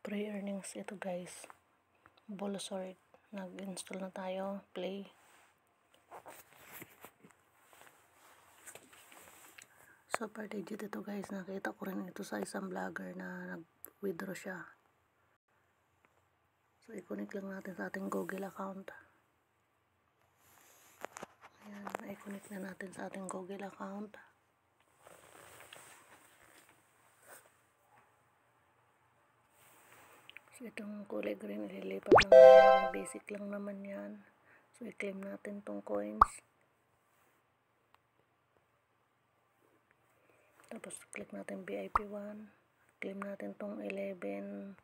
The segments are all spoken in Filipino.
free earnings ito guys. Bolosort. Nag-install na tayo. Play. Super legit ito guys. Nakita ko rin ito sa isang vlogger na nag-withdraw siya. So i-connect lang natin sa ating Google account. Ayan. I-connect na natin sa ating Google account. So itong kulay green, ililipat lang naman. Basic lang naman yan. So i-claim natin tong coins. Tapos click natin VIP 1. Claim natin tong 11,000.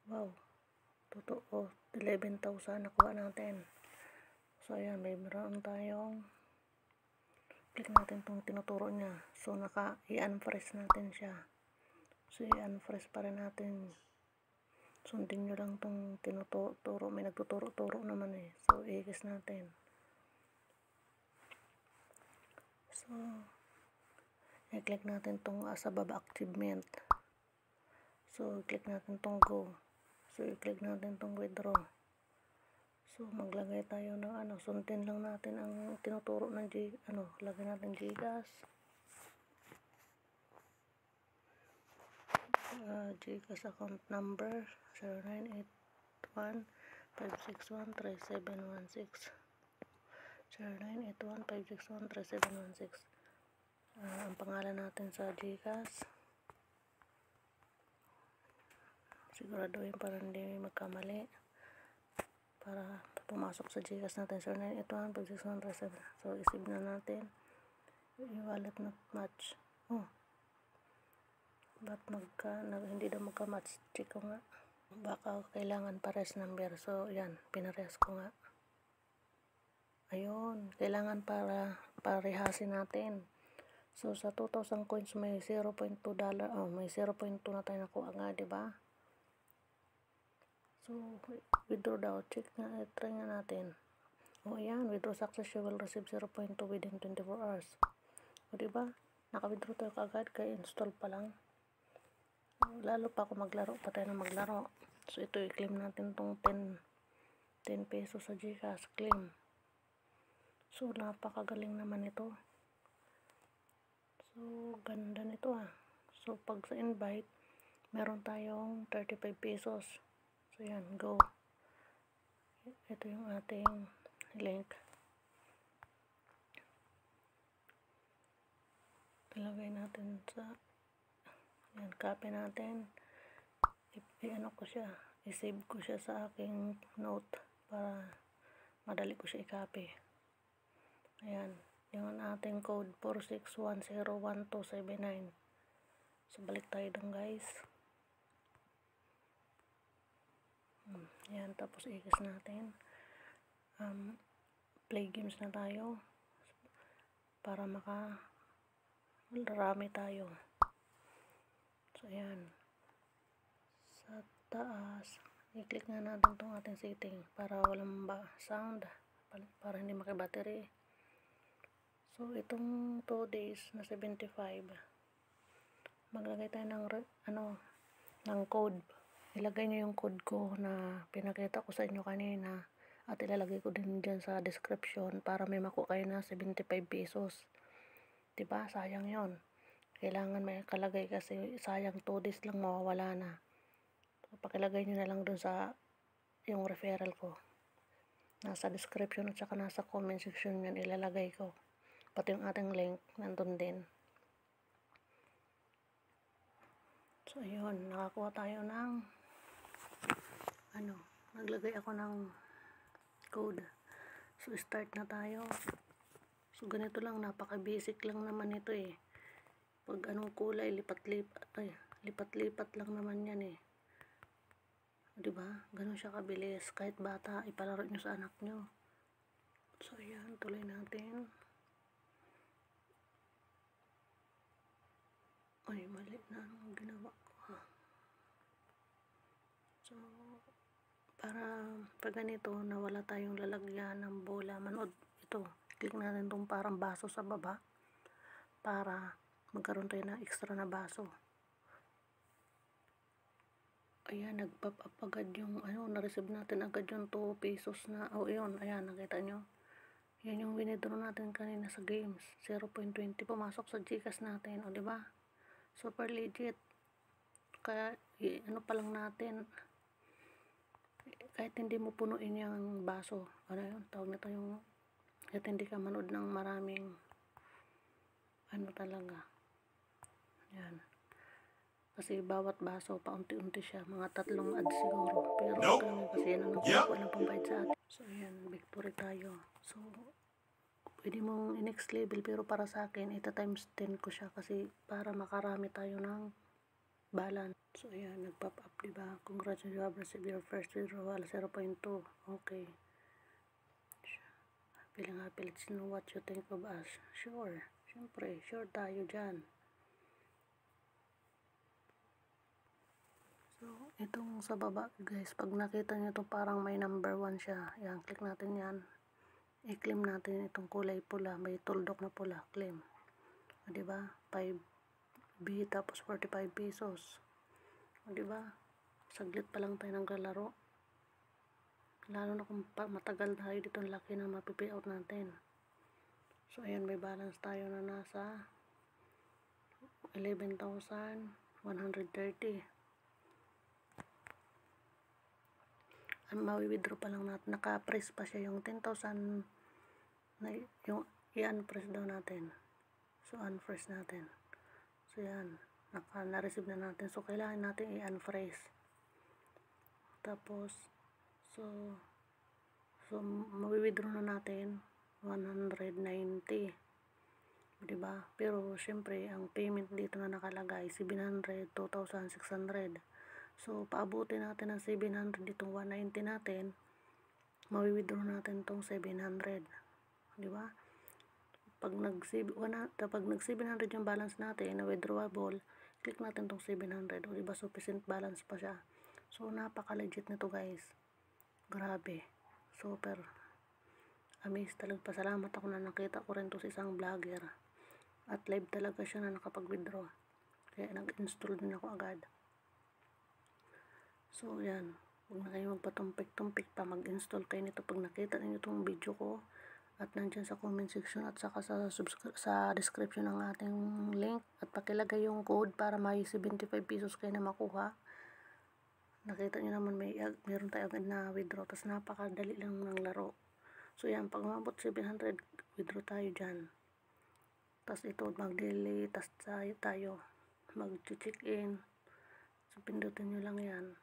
Wow. Totoo. 11,000 nakuha natin. So ayan, may meron tayong click natin itong tinuturo niya. So i-unfreeze natin siya. So i-unfreeze pa rin natin. Sundin nyo lang itong tinuturo. May nagtuturo-turo naman eh. So i-kiss natin. So i-click natin itong sa baba achievement. So i-click natin itong go. So i-click natin itong withdraw. So maglagay tayo ng sundin lang natin ang tinuturo ng lagay natin GCash. GCash account number 0981-561-3716 0981-561-3716. Ang pangalan natin sa GCash, siguraduhin para hindi magkamali, para pumasok sa GCash natin. 0981-561-3716. So isave na natin. I-wallet not match. Ba't hindi daw magka-match? Check ko nga. Baka kailangan pares number. So yan, pinares ko nga. Ayun, kailangan para parehasin natin. So sa 2,000 coins may $0.2. May 0.2 na tayo nakuha nga, diba? So withdraw daw. Check nga, try nga natin. Ayan, withdraw success. You will receive 0.2 within 24 hours. O diba? Naka-withdraw tayo kagad, kaya install pa lang. Lalo pa ako maglaro, patay na maglaro. So ito, i-claim natin tong 10 pesos sa GCash. Claim. So napakagaling naman ito. So ganda nito So pag sa invite, meron tayong 35 pesos. So yan, go. Ito yung ating link. Ilagay natin sa yan, copy natin. I-ano ko siya, i-save ko siya sa aking note para madali ko siya i-copy. Ayan, yung ating code 46101279. So balik tayo dun guys. Ayan, tapos i-kiss natin. Play games na tayo para marami tayo. So ayan, sa taas i-click nga natin itong ating setting para walang sound, para hindi maki-battery. So itong 2 days na 75, maglagay tayo ng code. Ilagay nyo yung code ko na pinakita ko sa inyo kanina at ilalagay ko din dyan sa description para may makuha kayo na 75 pesos. Diba? Sayang yon. Kailangan may kalagay kasi sayang 2 days lang mawawala na. So, pakilagay nyo na lang dun sa yung referral ko. Nasa description at saka nasa comment section yan ilalagay ko. Pati yung ating link nandun din. So ayun, nakakuha tayo ng naglagay ako ng code. So start na tayo. So ganito lang, napaka-basic lang naman ito eh. Pag anong kulay, lipat-lipat lang naman yan eh. Diba? Ganun siya kabilis. Kahit bata, ipalaro nyo sa anak nyo. So ayan, tuloy natin. Ay, mali na ang ginawa ko. So, para pag ganito, nawala tayong lalagyan ng bola, manood ito. Click natin itong parang baso sa baba. para magkaroon tayo ng extra na baso. Ayan, nag-pop up agad yung na-receive natin agad yung 2 pesos na, yun, ayan, nakita nyo. Yan yung winidraw natin kanina sa games. 0.20 pumasok sa GCash natin, diba? Super legit. Kaya, pa lang natin, kahit hindi mo punuin yung baso, yun, tawag nito yung, kahit hindi ka manood ng maraming, talaga. Yan. Kasi bawat baso, paunti-unti siya. Mga 3 ads siguro. Pero kami kasi yan ang walang pambayad sa atin. So, ayan, victory tayo. So, pwede mong next level, pero para sa akin, ita times 10 ko siya kasi para makarami tayo ng balance. So, ayan, nag-pop up, diba? Congratulations, you have received your first withdrawal, 0.2. Okay. Feeling happy, let's know what you think of us. Sure. Siyempre, sure tayo dyan. So, itong sa baba, guys, pag nakita nyo ito, parang may number 1 siya. Yan, click natin yan. I-claim natin itong kulay pula. May tuldok na pula. Claim. Diba? 5B tapos 45 pesos. Diba? Saglit pa lang tayo naglalaro. Lalo na kung matagal tayo dito, laki na mapipayout natin. So, ayan, may balance tayo na nasa 11,130. Mawi-withdraw pa lang natin. Naka-press pa siya yung 10,000 na yung i-unpress daw natin. So, unpress natin. So, yan. Na-receive na natin. So, kailangan natin i-unpress. Tapos, so mawi-withdraw na natin 190. Diba? Pero, syempre, ang payment dito na nakalagay, 700, 2,600. So, paabutin natin ng 700 ditong 190 natin, mawi-withdraw natin tong 700. Diba? Pag nag-700 yung balance natin na withdrawable, click natin tong 700. Diba? Sufficient balance pa siya. So, napaka-legit nito, guys. Grabe. Super. Amazed talaga. Pasalamat ako na nakita ko rin to sa isang vlogger. At live talaga siya na nakapag-withdraw. Kaya nag-install din ako agad. So, yan. Huwag na kayo magpatumpik-tumpik pa. Mag-install kayo nito pag nakita ninyo itong video ko. At nandyan sa comment section at saka sa description ng ating link. At pakilagay yung code para may 75 pesos kayo na makuha. Nakita nyo naman meron tayo agad na withdraw. Tapos napakadali lang ng laro. So, yan. Pag umabot 700, withdraw tayo dyan. Tapos ito, mag-delay. Tapos tayo mag-check in. So, pindutin nyo lang yan.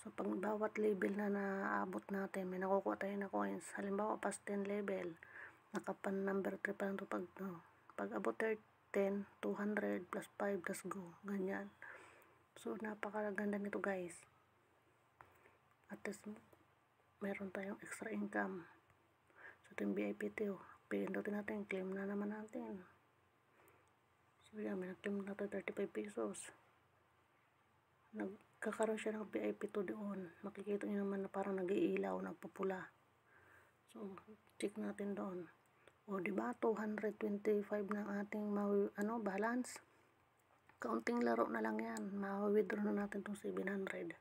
So, pag bawat level na naabot natin, may nakukuha tayo na coins. Halimbawa, past 10 level, nakapan number 3 pa lang ito. Pag abot 10, 200 plus 5 plus go. Ganyan. So, napakaganda nito, guys. At least, meron tayong extra income. So, ito yung VIP ito. Pindutin natin, claim na naman natin. So, yan, may na-claim natin 35 pesos. Nagkakaroon siya ng VIP to doon. Makikita nyo naman na parang nag-iilaw, nagpupula. So, check natin doon. O, diba? 225 ng ating balance. Kaunting laro na lang yan. Ma-withdraw na natin itong 700.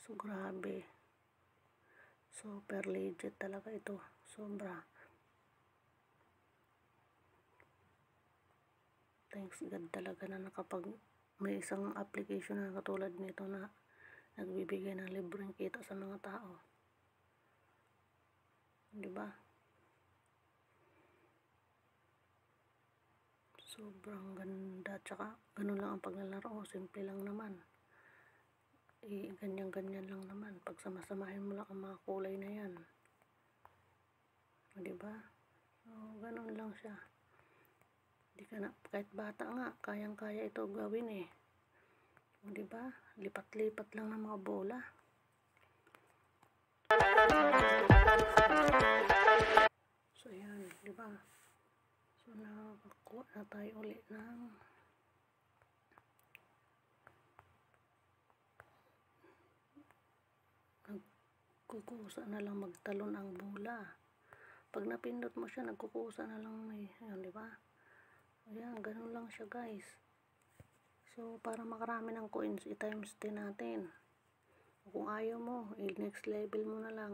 So, grabe. Super legit talaga ito. Sobra. Thanks God talaga na may isang application na katulad nito na nagbibigay ng libreng kita sa mga tao. Diba? Sobrang ganda. Tsaka, ganun lang ang paglalaro. Simple lang naman. Ganyan-ganyan lang naman. Pag samasamahin mo lang ang mga kulay na yan. Diba? So, ganun lang siya. Kahit bata nga, kayang-kaya ito gawin eh. O, diba? Lipat-lipat lang ng mga bola. So, yan, diba? So, nakakuha na tayo ulit ng nagkukusa na lang magtalon ang bola. Pag napindot mo siya, nagkukusa na lang yun, diba? Ayan, ganun lang siya guys. So, para makarami ng coins, i-times 10 natin. Kung ayaw mo, i-next level mo na lang.